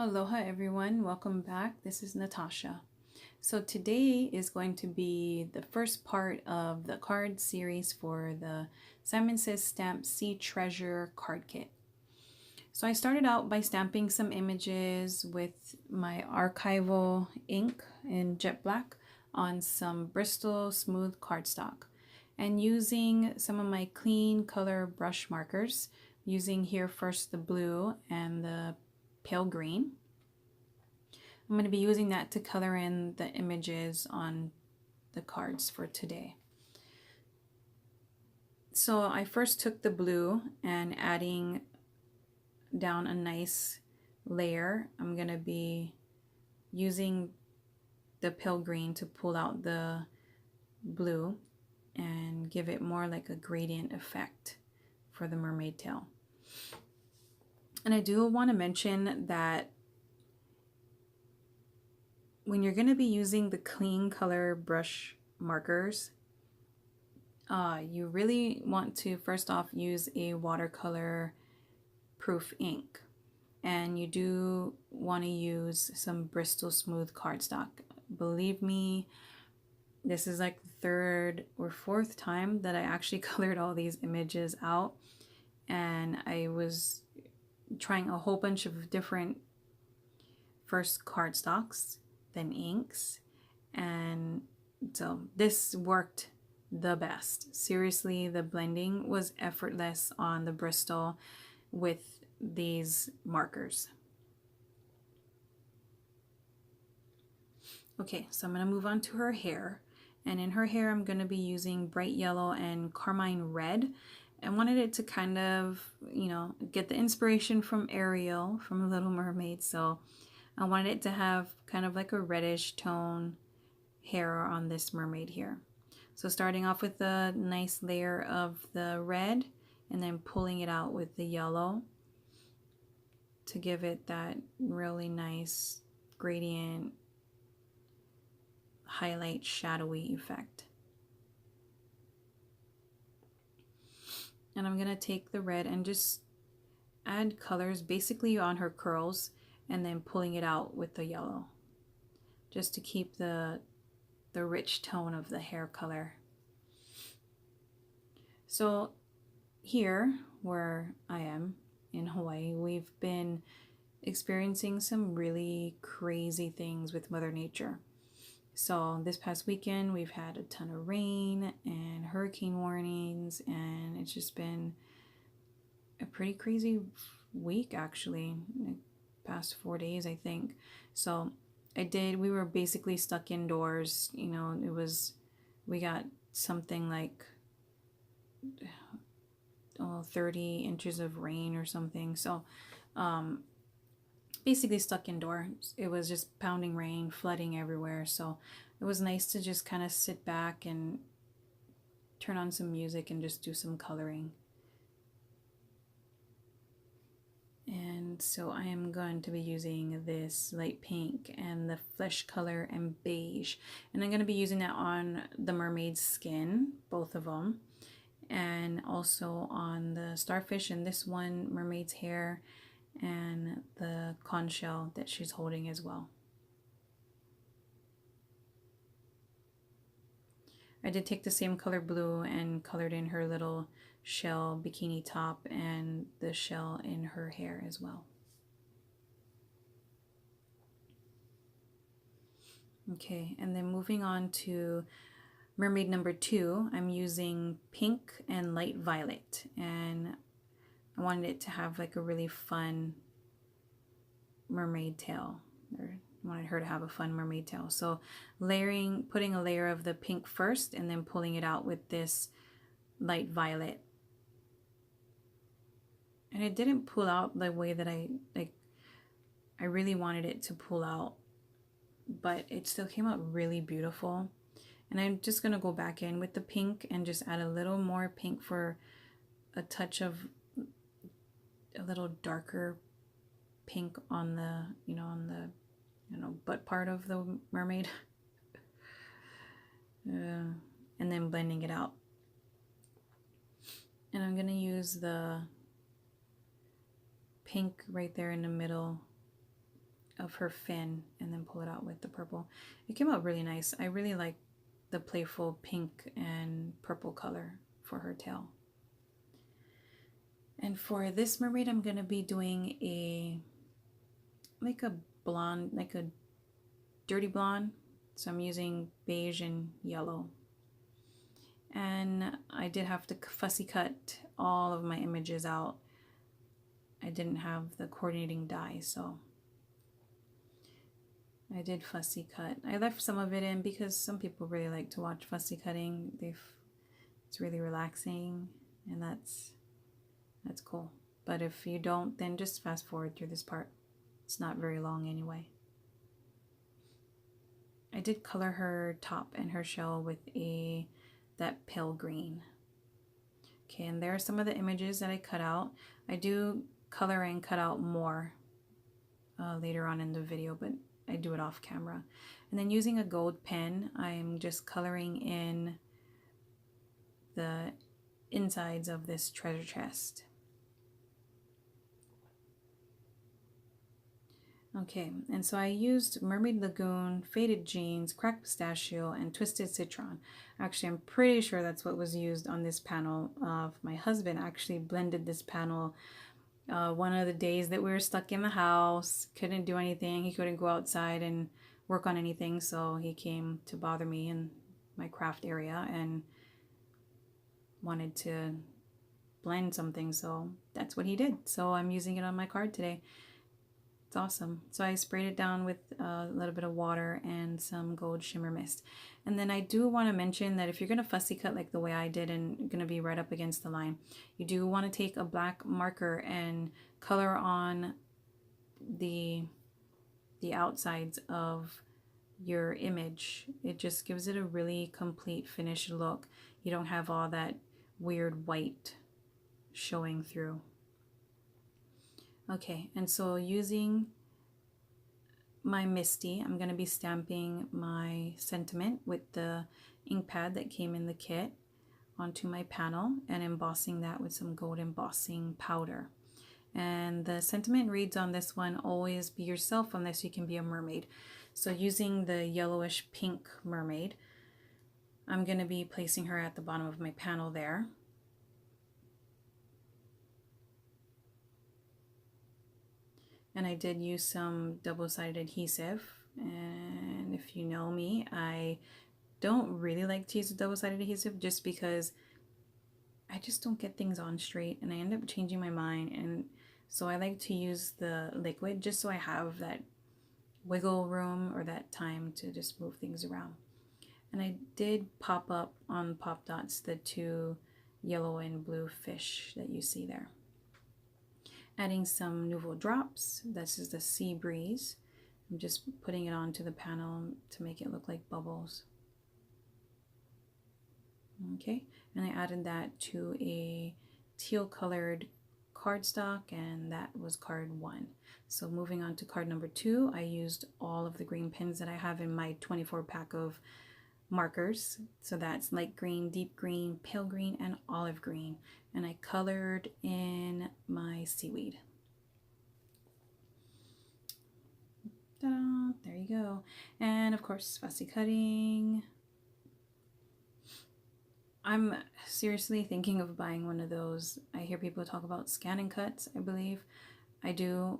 Aloha everyone, welcome back. This is Natasha. So today is going to be the first part of the card series for the Simon Says Stamp Sea Treasure card kit. So I started out by stamping some images with my archival ink in jet black on some Bristol smooth cardstock and using some of my clean color brush markers, using here first the blue and the pale green. I'm going to be using that to color in the images on the cards for today. So I first took the blue and adding down a nice layer. I'm going to be using the pale green to pull out the blue and give it more like a gradient effect for the mermaid tail. And I do want to mention that when you're going to be using the clean color brush markers, you really want to first off use a watercolor proof ink. And you do want to use some Bristol smooth cardstock. Believe me, this is like the third or fourth time that I actually colored all these images out. And I was trying a whole bunch of different first cardstocks, then inks, and so this worked the best. Seriously, the blending was effortless on the Bristol with these markers. Okay, so I'm going to move on to her hair, and in her hair I'm going to be using bright yellow and carmine red. I wanted it to kind of, get the inspiration from Ariel from Little Mermaid, so I wanted it to have kind of like a reddish tone hair on this mermaid here. So starting off with a nice layer of the red and then pulling it out with the yellow to give it that really nice gradient, highlight, shadowy effect. And I'm going to take the red and just add colors basically on her curls and then pulling it out with the yellow just to keep the rich tone of the hair color. So here where I am in Hawaii, we've been experiencing some really crazy things with Mother Nature. So this past weekend we've had a ton of rain and hurricane warnings, and it's just been a pretty crazy week actually, like past 4 days I think. So we were basically stuck indoors. We got something like 30 inches of rain or something. So basically stuck indoors. It was just pounding rain, flooding everywhere. So it was nice to just kind of sit back and turn on some music and just do some coloring. And so I am going to be using this light pink and the flesh color and beige. And I'm going to be using that on the mermaid's skin, both of them. And also on the starfish and this one, mermaid's hair, and the conch shell that she's holding as well. I did take the same color blue and colored in her little shell bikini top and the shell in her hair as well. Okay, and then moving on to mermaid number 2, I'm using pink and light violet, and I wanted it to have like a really fun mermaid tail, or wanted her to have a fun mermaid tail. So putting a layer of the pink first and then pulling it out with this light violet. And it didn't pull out the way that I really wanted it to pull out, but it still came out really beautiful. And I'm just going to go back in with the pink and just add a little more pink for a touch of a little darker pink on the, butt part of the mermaid. And then blending it out. And I'm going to use the pink right there in the middle of her fin and then pull it out with the purple. It came out really nice. I really like the playful pink and purple color for her tail. And for this mermaid, I'm going to be doing a blonde, like a dirty blonde. So I'm using beige and yellow. And I did have to fussy cut all of my images out. I didn't have the coordinating die, so I did fussy cut. I left some of it in because some people really like to watch fussy cutting. It's really relaxing, and that's cool. But if you don't, then just fast forward through this part. It's not very long anyway. I did color her top and her shell with that pale green. Okay, and there are some of the images that I cut out. I do color and cut out more later on in the video, but I do it off camera. And then using a gold pen, I'm just coloring in the insides of this treasure chest. Okay, and so I used Mermaid Lagoon, Faded Jeans, Cracked Pistachio, and Twisted Citron. Actually, I'm pretty sure that's what was used on this panel. My husband actually blended this panel one of the days that we were stuck in the house, couldn't do anything. He couldn't go outside and work on anything, so he came to bother me in my craft area and wanted to blend something, so that's what he did. So I'm using it on my card today. It's awesome. So I sprayed it down with a little bit of water and some gold shimmer mist. And then I do want to mention that if you're going to fussy cut like the way I did and going to be right up against the line, you do want to take a black marker and color on the outsides of your image. It just gives it a really complete finished look. You don't have all that weird white showing through. Okay, and so using my Misty, I'm going to be stamping my sentiment with the ink pad that came in the kit onto my panel and embossing that with some gold embossing powder. And the sentiment reads on this one, always be yourself unless you can be a mermaid. So using the yellowish pink mermaid, I'm going to be placing her at the bottom of my panel there. And I did use some double-sided adhesive, and if you know me, I don't really like to use double-sided adhesive just because I just don't get things on straight and I end up changing my mind, and so I like to use the liquid just so I have that wiggle room or that time to just move things around. And I did pop up on Pop Dots the two yellow and blue fish that you see there. Adding some Nouveau drops. This is the Sea Breeze. I'm just putting it onto the panel to make it look like bubbles. Okay, and I added that to a teal colored cardstock, and that was card 1. So moving on to card number 2, I used all of the green pens that I have in my 24 pack of markers. So that's light green, deep green, pale green, and olive green. And I colored in my seaweed. Ta-da, there you go. And of course, fussy cutting. I'm seriously thinking of buying one of those. I hear people talk about scan and cuts, I believe. I do.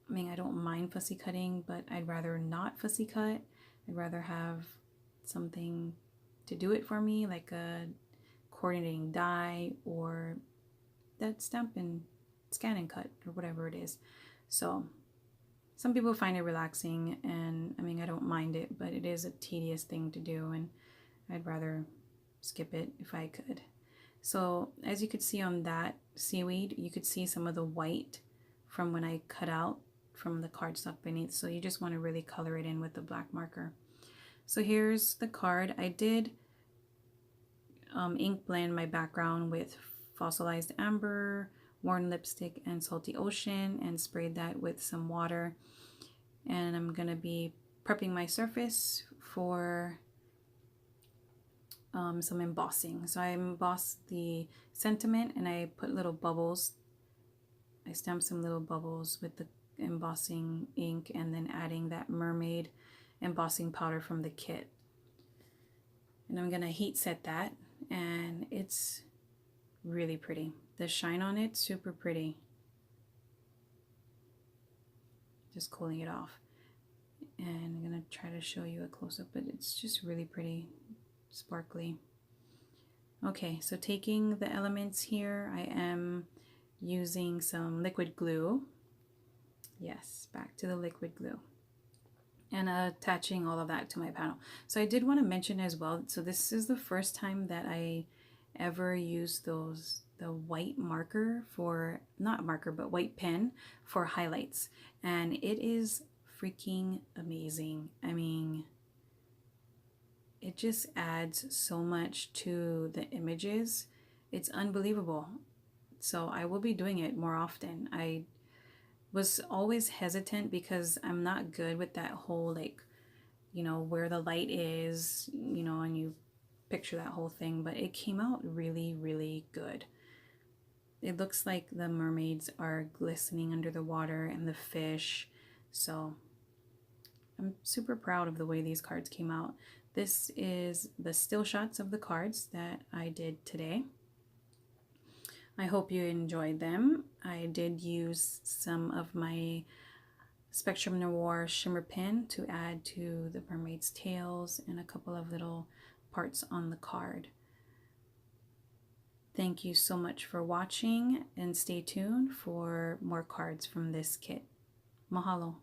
I mean, I don't mind fussy cutting, but I'd rather not fussy cut. I'd rather have something to do it for me, like a coordinating die or that stamp and scan and cut or whatever it is. So some people find it relaxing, and I mean, I don't mind it, but it is a tedious thing to do, and I'd rather skip it if I could. So as you could see on that seaweed, you could see some of the white from when I cut out from the cardstock beneath. So you just want to really color it in with the black marker. So here's the card. I did ink blend my background with fossilized amber, worn lipstick, and salty ocean, and sprayed that with some water. And I'm going to be prepping my surface for some embossing. So I embossed the sentiment and I put little bubbles. I stamped some little bubbles with the embossing ink and then adding that mermaid embossing powder from the kit. And I'm gonna heat set that, and it's really pretty. The shine on it, super pretty. Just cooling it off. And I'm gonna try to show you a close-up, but it's just really pretty, sparkly. Okay, so taking the elements here, I am using some liquid glue. Yes, back to the liquid glue. And attaching all of that to my panel. So I did want to mention as well, so this is the first time that I ever used the white marker for, not marker, but white pen for highlights. And it is freaking amazing. I mean, it just adds so much to the images. It's unbelievable. So I will be doing it more often. I was always hesitant because I'm not good with that whole, like, you know, where the light is, you know, and you picture that whole thing, but it came out really, really good. It looks like the mermaids are glistening under the water and the fish. So I'm super proud of the way these cards came out. This is the still shots of the cards that I did today. I hope you enjoyed them. I did use some of my Spectrum Noir shimmer pen to add to the mermaid's tails and a couple of little parts on the card. Thank you so much for watching, and stay tuned for more cards from this kit. Mahalo.